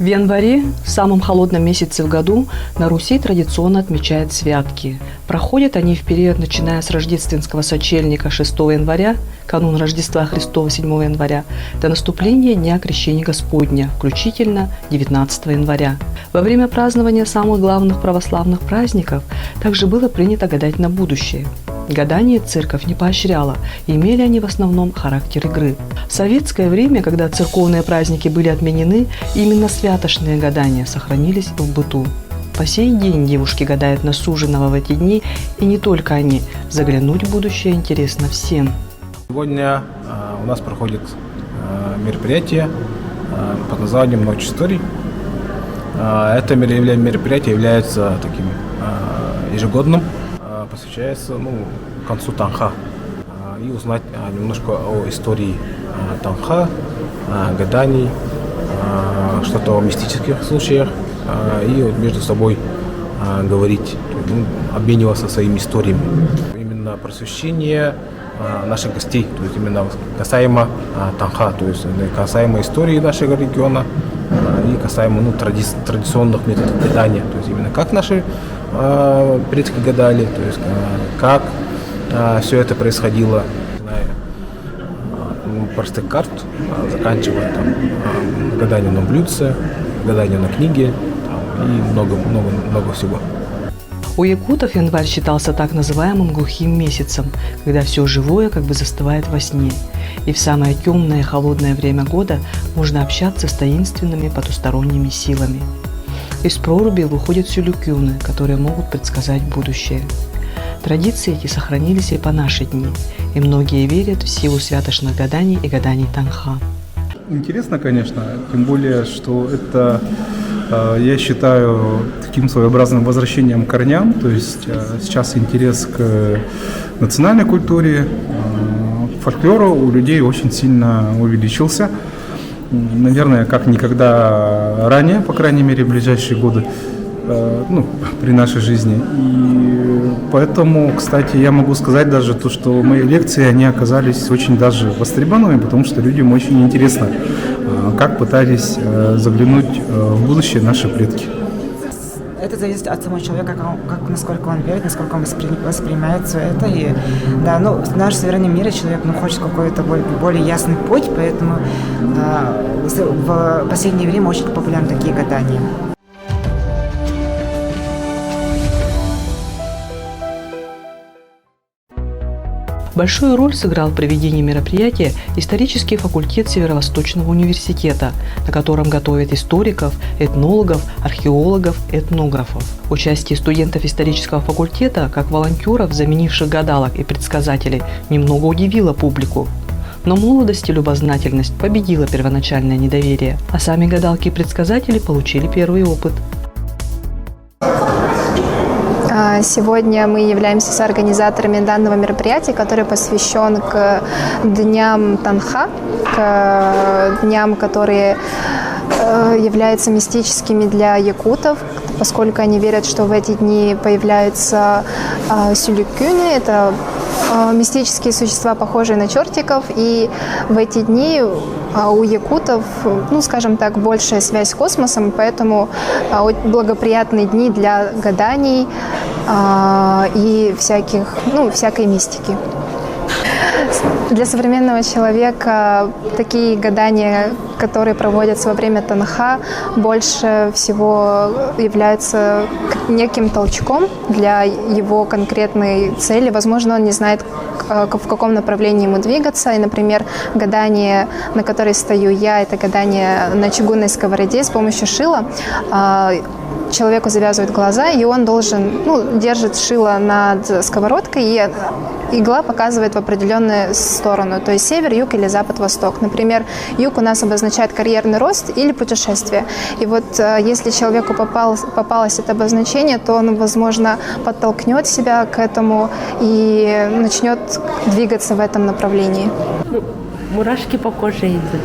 В январе, в самом холодном месяце в году, на Руси традиционно отмечают святки. Проходят они в период, начиная с рождественского сочельника 6 января, канун Рождества Христова 7 января, до наступления Дня Крещения Господня, включительно 19 января. Во время празднования самых главных православных праздников также было принято гадать на будущее. Гадание церковь не поощряла, и имели они в основном характер игры. В советское время, когда церковные праздники были отменены, именно святочные гадания сохранились в быту. По сей день девушки гадают на суженого в эти дни, и не только они. Заглянуть в будущее интересно всем. Сегодня у нас проходит мероприятие под названием «Ночь историй». Это мероприятие является таким ежегодным, посвящается к концу Танха и узнать немножко о истории Танха, гаданий, что-то о мистических случаях и вот между собой говорить, обмениваться своими историями. Именно просвещение наших гостей, то есть именно касаемо Танха, то есть касаемо истории нашего региона и касаемо традиционных методов гадания, то есть именно как наши предки гадали, то есть как все это происходило, начиная от простых карт, заканчивая гаданием на блюдце, гаданием на книге и много всего. У якутов январь считался так называемым глухим месяцем, когда все живое как бы застывает во сне. И в самое темное и холодное время года можно общаться с таинственными потусторонними силами. Из проруби выходят сюлюкюны, которые могут предсказать будущее. Традиции эти сохранились и по наши дни, и многие верят в силу святочных гаданий и гаданий Танха. Интересно, конечно, тем более, что это, я считаю, таким своеобразным возвращением к корням, то есть сейчас интерес к национальной культуре, к фольклору у людей очень сильно увеличился. Наверное, как никогда ранее, по крайней мере, в ближайшие годы, при нашей жизни. И поэтому, кстати, я могу сказать даже то, что мои лекции, они оказались очень даже востребованными, потому что людям очень интересно, как пытались заглянуть в будущее наши предки. Это зависит от самого человека, насколько он верит, насколько он воспринимает все это. И, да, в нашем современном мире человек хочет какой-то более ясный путь, поэтому в последнее время очень популярны такие гадания. Большую роль сыграл в проведении мероприятия исторический факультет Северо-Восточного университета, на котором готовят историков, этнологов, археологов, этнографов. Участие студентов исторического факультета, как волонтеров, заменивших гадалок и предсказателей, немного удивило публику. Но молодость и любознательность победила первоначальное недоверие, а сами гадалки и предсказатели получили первый опыт. Сегодня мы являемся соорганизаторами данного мероприятия, который посвящен к дням Танха, к дням, которые являются мистическими для якутов, поскольку они верят, что в эти дни появляются сюлюкюны, это мистические существа, похожие на чертиков, и в эти дни у якутов, скажем так, большая связь с космосом, поэтому благоприятные дни для гаданий и всякой мистики. Для современного человека такие гадания, которые проводятся во время Танха, больше всего являются неким толчком для его конкретной цели. Возможно, он не знает, в каком направлении ему двигаться. И, например, гадание, на которое стою я, это гадание на чугунной сковороде с помощью шила. Человеку завязывают глаза, и он держит шило над сковородкой, и игла показывает в определенную сторону, то есть север, юг или запад, восток. Например, юг у нас обозначает карьерный рост или путешествие. И если человеку попалось это обозначение, то он, возможно, подтолкнет себя к этому и начнет двигаться в этом направлении. Мурашки по коже идут.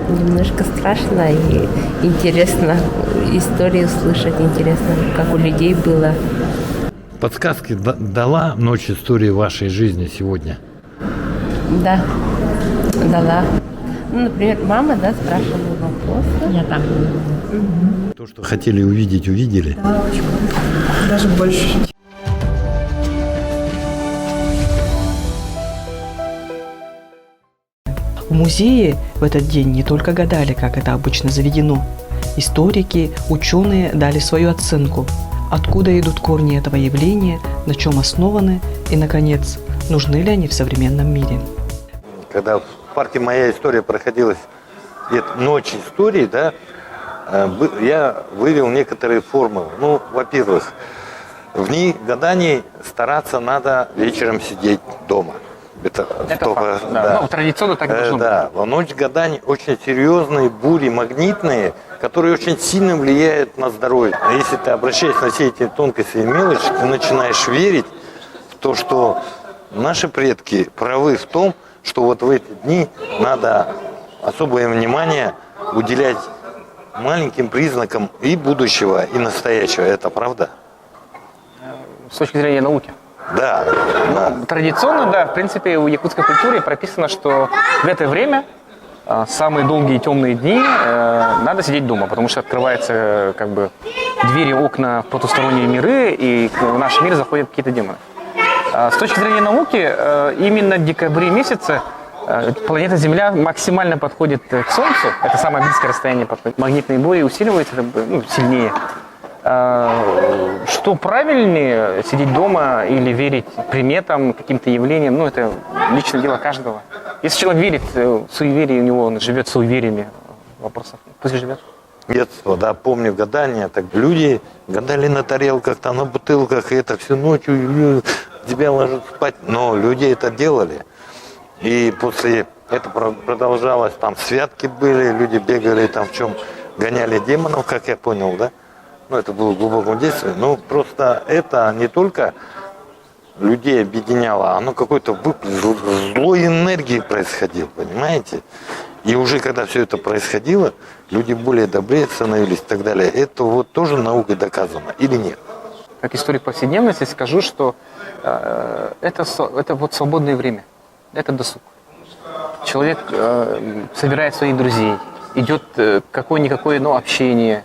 Немножко страшно и интересно. Историю слышать интересно, как у людей было. Подсказки дала ночь истории вашей жизни сегодня? Да, дала. Ну, например, мама, да, спрашивала вопросы. Я там. То, что хотели увидеть, увидели. Да, очень круто. Даже больше. В музее в этот день не только гадали, как это обычно заведено. Историки, ученые дали свою оценку, откуда идут корни этого явления, на чем основаны и, наконец, нужны ли они в современном мире. Когда в парке «Моя история» проходилась ночь истории, да, я вывел некоторые формулы. Ну, во-первых, в ней гаданий стараться надо вечером сидеть дома. Это факт, да. Ну, традиционно так и должно быть. Да, в ночь гаданий очень серьезные бури магнитные, которые очень сильно влияют на здоровье. А если ты обращаешься на все эти тонкости и мелочи, ты начинаешь верить в то, что наши предки правы в том, что вот в эти дни надо особое внимание уделять маленьким признакам и будущего, и настоящего. Это правда? С точки зрения науки. Да. Традиционно, да, в принципе, в якутской культуре прописано, что в это время, самые долгие темные дни, надо сидеть дома, потому что открываются как бы двери, окна в потусторонние миры, и в наш мир заходят какие-то демоны. С точки зрения науки, именно в декабре месяце планета Земля максимально подходит к Солнцу, это самое близкое расстояние, магнитные бури усиливаются сильнее. Что правильнее, сидеть дома или верить приметам, каким-то явлениям, ну, это личное дело каждого. Если человек верит в суеверие, у него он живет суевериями, вопросов, пусть живет. Детство, да, помню гадания, так люди гадали на тарелках, там, на бутылках, и это всю ночью тебя ложат спать, но люди это делали. И после этого продолжалось, там святки были, люди бегали там в чем, гоняли демонов, как я понял, да? Ну, это было в глубоком детстве. Но просто это не только людей объединяло, оно какой-то выплеск злой энергии происходил, понимаете? И уже когда все это происходило, люди более добрее становились и так далее. Это вот тоже наукой доказано или нет? Как историк повседневности скажу, что это вот свободное время, это досуг. Человек собирает своих друзей, идет какое-никакое, но общение,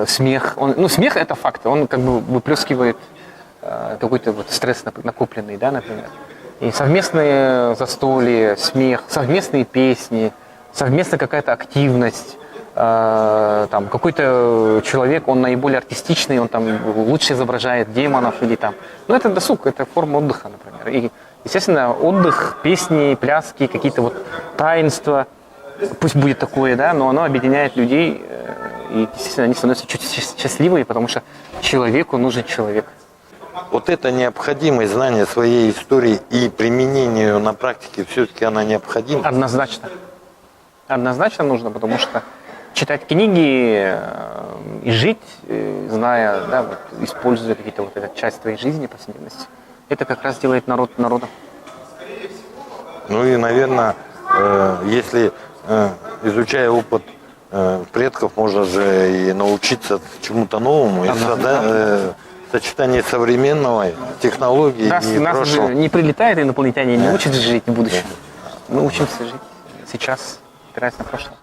смех. Смех – это факт, он как бы выплескивает какой-то вот стресс накопленный, да, например. И совместные застолья, смех, совместные песни, совместная какая-то активность. Там какой-то человек, он наиболее артистичный, он там лучше изображает демонов или там. Ну, это досуг, это форма отдыха, например. И, естественно, отдых, песни, пляски, какие-то вот таинства, пусть будет такое, да, но оно объединяет людей, и, естественно, они становятся чуть счастливее, потому что человеку нужен человек. Вот это необходимое знание своей истории и применение ее на практике, все-таки она необходима? Однозначно. Однозначно нужно, потому что читать книги и жить, зная, да, вот, используя какие-то вот эту часть твоей жизни, повседневности, это как раз делает народ народом. Ну и, наверное, если изучая опыт предков, можно же и научиться чему-то новому, сочетание современного, технологий и нас прошлого. же не прилетает инопланетяне, не учат жить в будущем. Мы учимся жить сейчас, опираясь на прошлое.